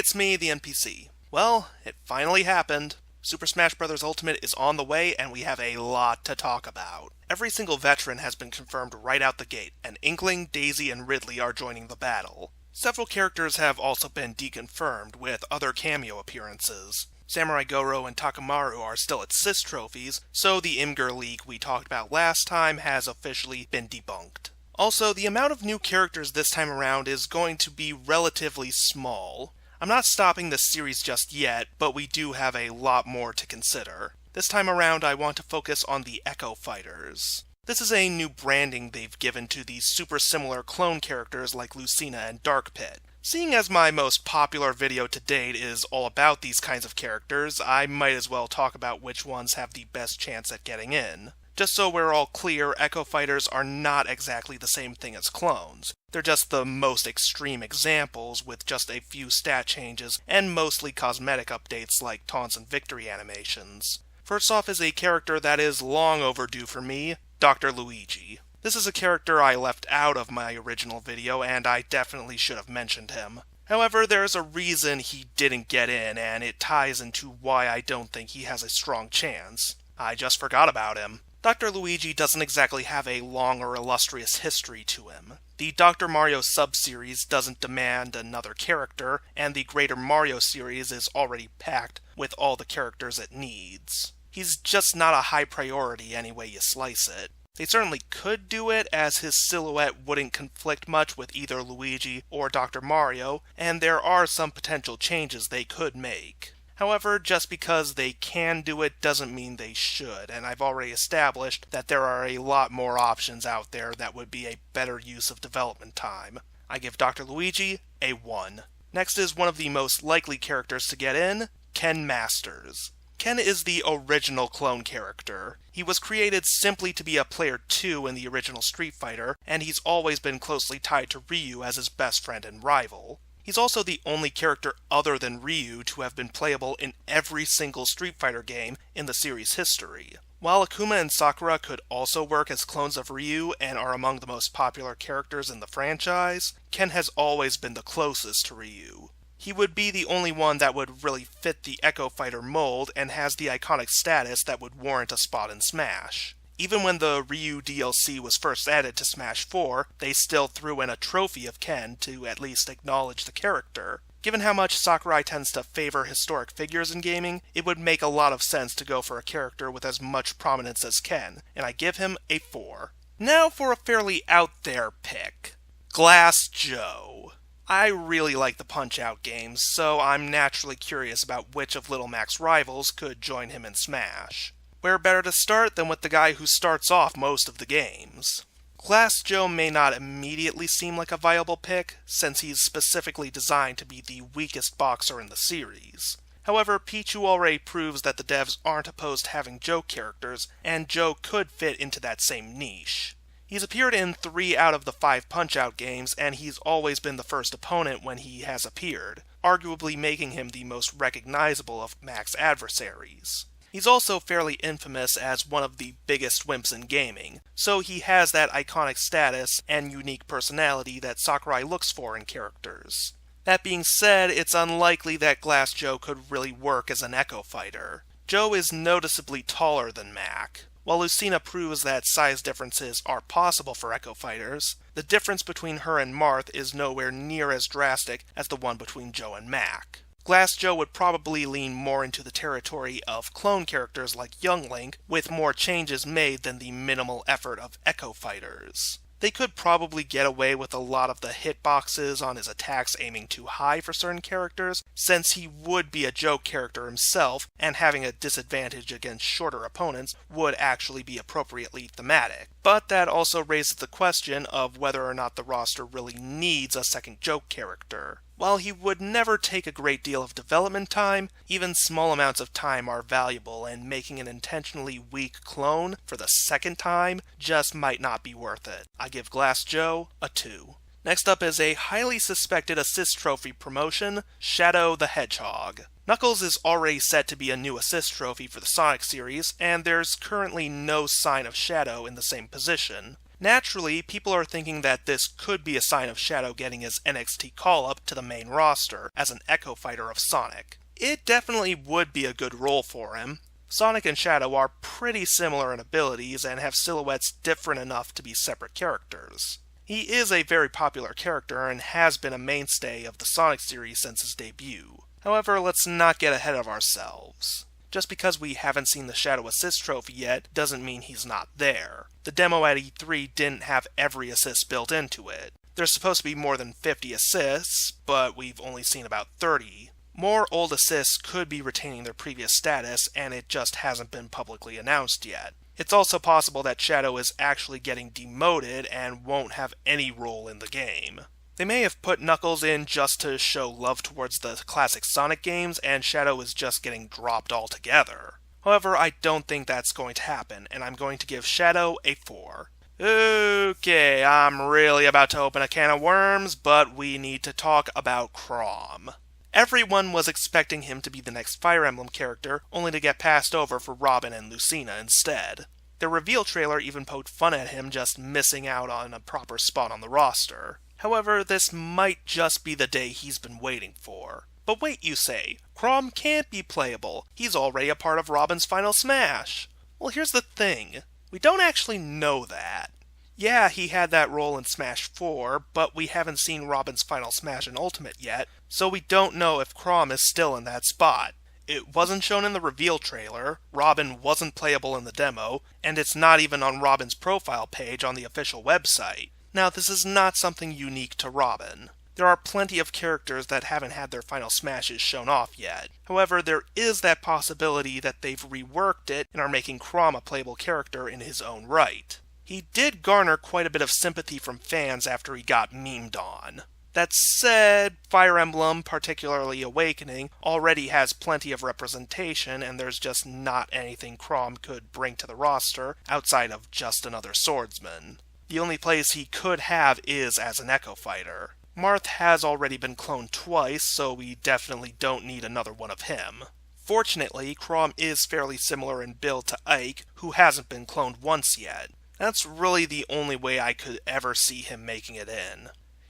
it's me, the NPC. Well, it finally happened. Super Smash Bros. Ultimate is on the way, and we have a lot to talk about. Every single veteran has been confirmed right out the gate, and Inkling, Daisy, and Ridley are joining the battle. Several characters have also been deconfirmed, with other cameo appearances. Samurai Goro and Takamaru are still at Sis trophies, so the Imgur leak we talked about last time has officially been debunked. Also, the amount of new characters this time around is going to be relatively small. I'm not stopping this series just yet, but we do have a lot more to consider. This time around, I want to focus on the Echo Fighters. This is a new branding they've given to these super similar clone characters like Lucina and Dark Pit. Seeing as my most popular video to date is all about these kinds of characters, I might as well talk about which ones have the best chance at getting in. Just so we're all clear, Echo Fighters are not exactly the same thing as clones. They're just the most extreme examples, with just a few stat changes and mostly cosmetic updates like taunts and victory animations. First off is a character that is long overdue for me, Dr. Luigi. This is a character I left out of my original video, and I definitely should have mentioned him. However, there's a reason he didn't get in, and it ties into why I don't think he has a strong chance. I just forgot about him. Dr. Luigi doesn't exactly have a long or illustrious history to him. The Dr. Mario sub-series doesn't demand another character, and the Greater Mario series is already packed with all the characters it needs. He's just not a high priority any way you slice it. They certainly could do it, as his silhouette wouldn't conflict much with either Luigi or Dr. Mario, and there are some potential changes they could make. However, just because they can do it doesn't mean they should, and I've already established that there are a lot more options out there that would be a better use of development time. I give Dr. Luigi a 1. Next is one of the most likely characters to get in, Ken Masters. Ken is the original clone character. He was created simply to be a player 2 in the original Street Fighter, and he's always been closely tied to Ryu as his best friend and rival. He's also the only character other than Ryu to have been playable in every single Street Fighter game in the series' history. While Akuma and Sakura could also work as clones of Ryu and are among the most popular characters in the franchise, Ken has always been the closest to Ryu. He would be the only one that would really fit the Echo Fighter mold and has the iconic status that would warrant a spot in Smash. Even when the Ryu DLC was first added to Smash 4, they still threw in a trophy of Ken to at least acknowledge the character. Given how much Sakurai tends to favor historic figures in gaming, it would make a lot of sense to go for a character with as much prominence as Ken, and I give him a 4. Now for a fairly out there pick. Glass Joe. I really like the Punch-Out games, so I'm naturally curious about which of Little Mac's rivals could join him in Smash. Where better to start than with the guy who starts off most of the games? Glass Joe may not immediately seem like a viable pick, since he's specifically designed to be the weakest boxer in the series. However, Pichu already proves that the devs aren't opposed to having Joe characters, and Joe could fit into that same niche. He's appeared in 3 out of the 5 Punch-Out games, and he's always been the first opponent when he has appeared, arguably making him the most recognizable of Mac's adversaries. He's also fairly infamous as one of the biggest wimps in gaming, so he has that iconic status and unique personality that Sakurai looks for in characters. That being said, it's unlikely that Glass Joe could really work as an Echo Fighter. Joe is noticeably taller than Mac. While Lucina proves that size differences are possible for Echo Fighters, the difference between her and Marth is nowhere near as drastic as the one between Joe and Mac. Glass Joe would probably lean more into the territory of clone characters like Young Link, with more changes made than the minimal effort of Echo Fighters. They could probably get away with a lot of the hitboxes on his attacks aiming too high for certain characters, since he would be a Joe character himself, and having a disadvantage against shorter opponents would actually be appropriately thematic. But that also raises the question of whether or not the roster really needs a second Joe character. While he would never take a great deal of development time, even small amounts of time are valuable, and making an intentionally weak clone for the second time just might not be worth it. I give Glass Joe a 2. Next up is a highly suspected assist trophy promotion, Shadow the Hedgehog. Knuckles is already set to be a new assist trophy for the Sonic series, and there's currently no sign of Shadow in the same position. Naturally, people are thinking that this could be a sign of Shadow getting his NXT call-up to the main roster as an Echo Fighter of Sonic. It definitely would be a good role for him. Sonic and Shadow are pretty similar in abilities and have silhouettes different enough to be separate characters. He is a very popular character and has been a mainstay of the Sonic series since his debut. However, let's not get ahead of ourselves. Just because we haven't seen the Shadow Assist trophy yet doesn't mean he's not there. The demo at E3 didn't have every assist built into it. There's supposed to be more than 50 assists, but we've only seen about 30. More old assists could be retaining their previous status, and it just hasn't been publicly announced yet. It's also possible that Shadow is actually getting demoted and won't have any role in the game. They may have put Knuckles in just to show love towards the classic Sonic games, and Shadow is just getting dropped altogether. However, I don't think that's going to happen, and I'm going to give Shadow a 4. Okay, I'm really about to open a can of worms, but we need to talk about Chrom. Everyone was expecting him to be the next Fire Emblem character, only to get passed over for Robin and Lucina instead. The reveal trailer even poked fun at him just missing out on a proper spot on the roster. However, this might just be the day he's been waiting for. But wait, you say, Chrom can't be playable. He's already a part of Robin's final smash. Well, here's the thing. We don't actually know that. Yeah, he had that role in Smash 4, but we haven't seen Robin's final smash in Ultimate yet, so we don't know if Chrom is still in that spot. It wasn't shown in the reveal trailer, Robin wasn't playable in the demo, and it's not even on Robin's profile page on the official website. Now, this is not something unique to Robin. There are plenty of characters that haven't had their final smashes shown off yet. However, there is that possibility that they've reworked it and are making Chrom a playable character in his own right. He did garner quite a bit of sympathy from fans after he got memed on. That said, Fire Emblem, particularly Awakening, already has plenty of representation, and there's just not anything Chrom could bring to the roster outside of just another swordsman. The only place he could have is as an Echo Fighter. Marth has already been cloned twice, so we definitely don't need another one of him. Fortunately, Chrom is fairly similar in build to Ike, who hasn't been cloned once yet. That's really the only way I could ever see him making it in.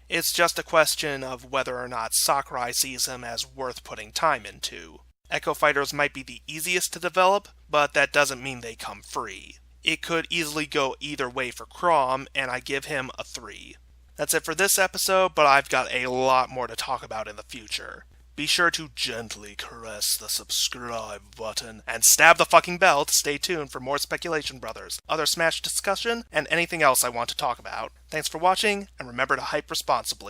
It's just a question of whether or not Sakurai sees him as worth putting time into. Echo Fighters might be the easiest to develop, but that doesn't mean they come free. It could easily go either way for Chrom, and I give him a 3. That's it for this episode, but I've got a lot more to talk about in the future. Be sure to gently caress the subscribe button and stab the fucking bell to stay tuned for more Speculation Brothers, other Smash discussion, and anything else I want to talk about. Thanks for watching, and remember to hype responsibly.